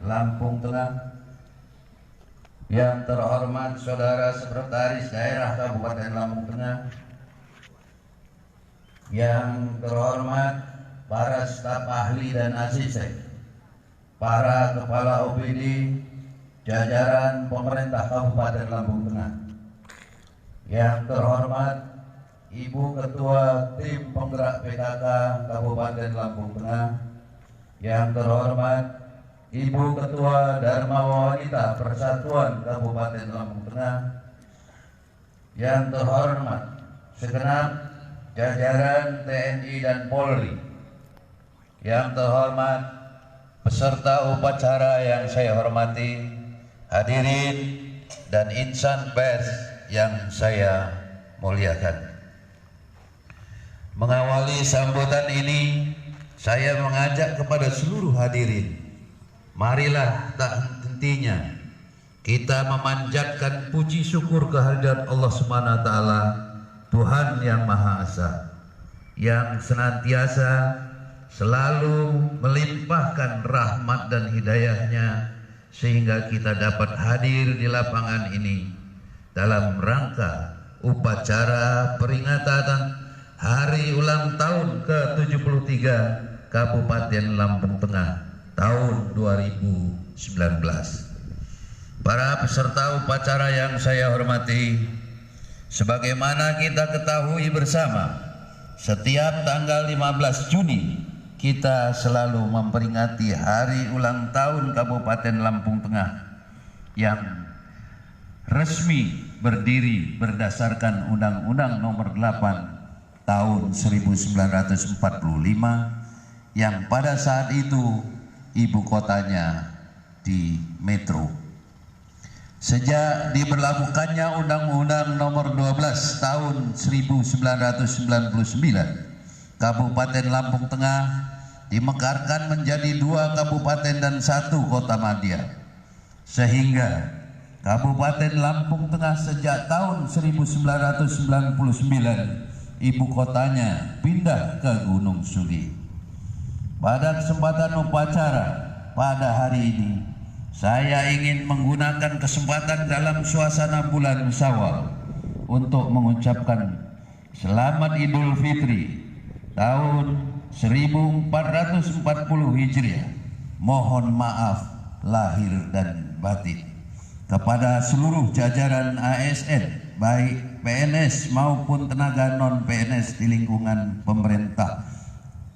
Lampung Tengah, yang terhormat Saudara Sekretaris Daerah Kabupaten Lampung Tengah, yang terhormat para staf ahli dan asisten, para kepala OPD, jajaran pemerintah Kabupaten Lampung Tengah, yang terhormat Ibu Ketua Tim Penggerak PKK Kabupaten Lampung Tengah, yang terhormat Ibu Ketua Dharma Wanita Persatuan Kabupaten Lampung Tengah, yang terhormat segenap jajaran TNI dan Polri, yang terhormat peserta upacara yang saya hormati, hadirin dan insan pers yang saya muliakan. Mengawali sambutan ini, saya mengajak kepada seluruh hadirin, marilah tak hentinya kita memanjatkan puji syukur kehadirat Allah Subhanahu wa taala, Tuhan yang Maha Esa, yang senantiasa selalu melimpahkan rahmat dan hidayahnya sehingga kita dapat hadir di lapangan ini dalam rangka upacara peringatan Hari Ulang Tahun ke-73 Kabupaten Lampung Tengah tahun 2019. Para peserta upacara yang saya hormati, sebagaimana kita ketahui bersama, setiap tanggal 15 Juni kita selalu memperingati Hari Ulang Tahun Kabupaten Lampung Tengah yang resmi berdiri berdasarkan Undang-Undang Nomor 8 tahun 1945 yang pada saat itu ibu kotanya di Metro. Sejak diberlakukannya Undang-Undang Nomor 12 tahun 1999, Kabupaten Lampung Tengah dimekarkan menjadi 2 kabupaten dan 1 kota madya, sehingga Kabupaten Lampung Tengah sejak tahun 1999 ibu kotanya pindah ke Gunung Suli. Pada kesempatan upacara pada hari ini, saya ingin menggunakan kesempatan dalam suasana bulan Syawal untuk mengucapkan Selamat Idul Fitri tahun 1440 Hijriah. Mohon maaf lahir dan batin kepada seluruh jajaran ASN, baik PNS maupun tenaga non-PNS di lingkungan pemerintah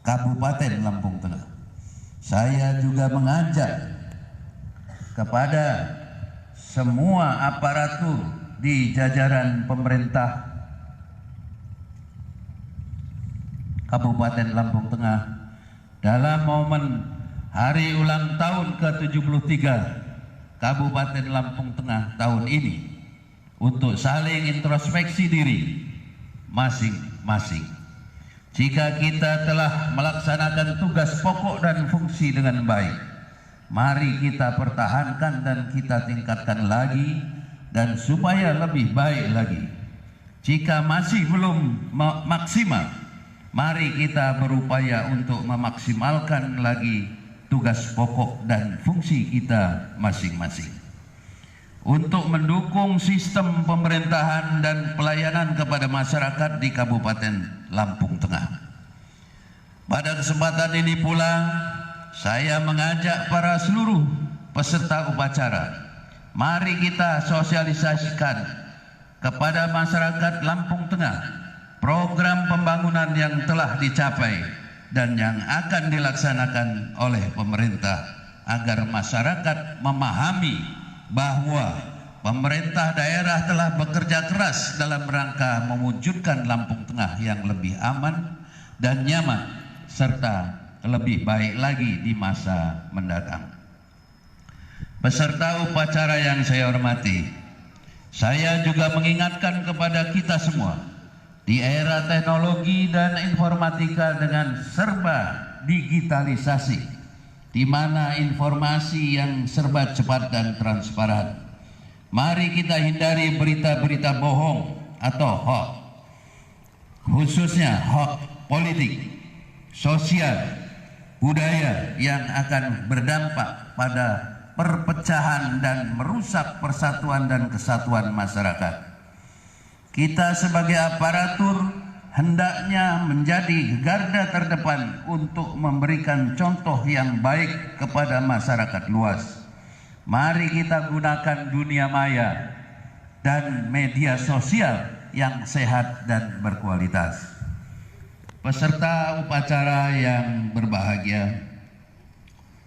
Kabupaten Lampung Tengah. Saya juga mengajak kepada semua aparatur di jajaran pemerintah Kabupaten Lampung Tengah dalam momen Hari Ulang Tahun ke-73 Kabupaten Lampung Tengah tahun ini untuk saling introspeksi diri masing-masing. Jika kita telah melaksanakan tugas pokok dan fungsi dengan baik, mari kita pertahankan dan kita tingkatkan lagi dan supaya lebih baik lagi. Jika masih belum maksimal, mari kita berupaya untuk memaksimalkan lagi tugas pokok dan fungsi kita masing-masing untuk mendukung sistem pemerintahan dan pelayanan kepada masyarakat di Kabupaten Lampung Tengah. Pada kesempatan ini pula, saya mengajak para seluruh peserta upacara, mari kita sosialisasikan kepada masyarakat Lampung Tengah program pembangunan yang telah dicapai dan yang akan dilaksanakan oleh pemerintah agar masyarakat memahami bahwa pemerintah daerah telah bekerja keras dalam rangka mewujudkan Lampung Tengah yang lebih aman dan nyaman serta lebih baik lagi di masa mendatang. Peserta upacara yang saya hormati, saya juga mengingatkan kepada kita semua di era teknologi dan informatika dengan serba digitalisasi, di mana informasi yang serba cepat dan transparan. Mari kita hindari berita-berita bohong atau hoax, khususnya hoax politik, sosial, budaya yang akan berdampak pada perpecahan dan merusak persatuan dan kesatuan masyarakat. Kita sebagai aparatur hendaknya menjadi garda terdepan untuk memberikan contoh yang baik kepada masyarakat luas. Mari kita gunakan dunia maya dan media sosial yang sehat dan berkualitas. Peserta upacara yang berbahagia,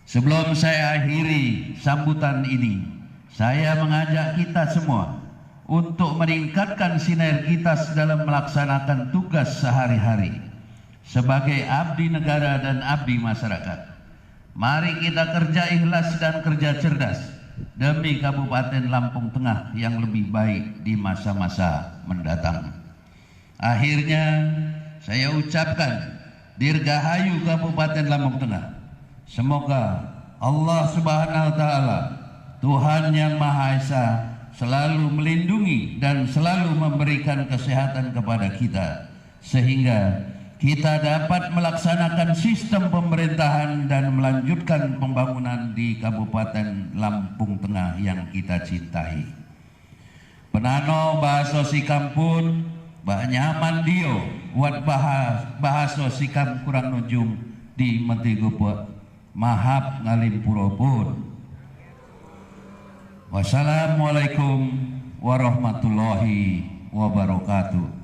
sebelum saya akhiri sambutan ini, saya mengajak kita semua untuk meningkatkan sinergitas dalam melaksanakan tugas sehari-hari sebagai abdi negara dan abdi masyarakat. Mari kita kerja ikhlas dan kerja cerdas demi Kabupaten Lampung Tengah yang lebih baik di masa-masa mendatang. Akhirnya saya ucapkan Dirgahayu Kabupaten Lampung Tengah. Semoga Allah Subhanahu wa Ta'ala, Tuhan yang Maha Esa, selalu melindungi dan selalu memberikan kesehatan kepada kita, sehingga kita dapat melaksanakan sistem pemerintahan dan melanjutkan pembangunan di Kabupaten Lampung Tengah yang kita cintai. Penano bahaso sikam pun banyaman dio wat bahaso sikam kurang nujum di Mentigopo mahap ngalimpuro pun. Wassalamualaikum warahmatullahi wabarakatuh.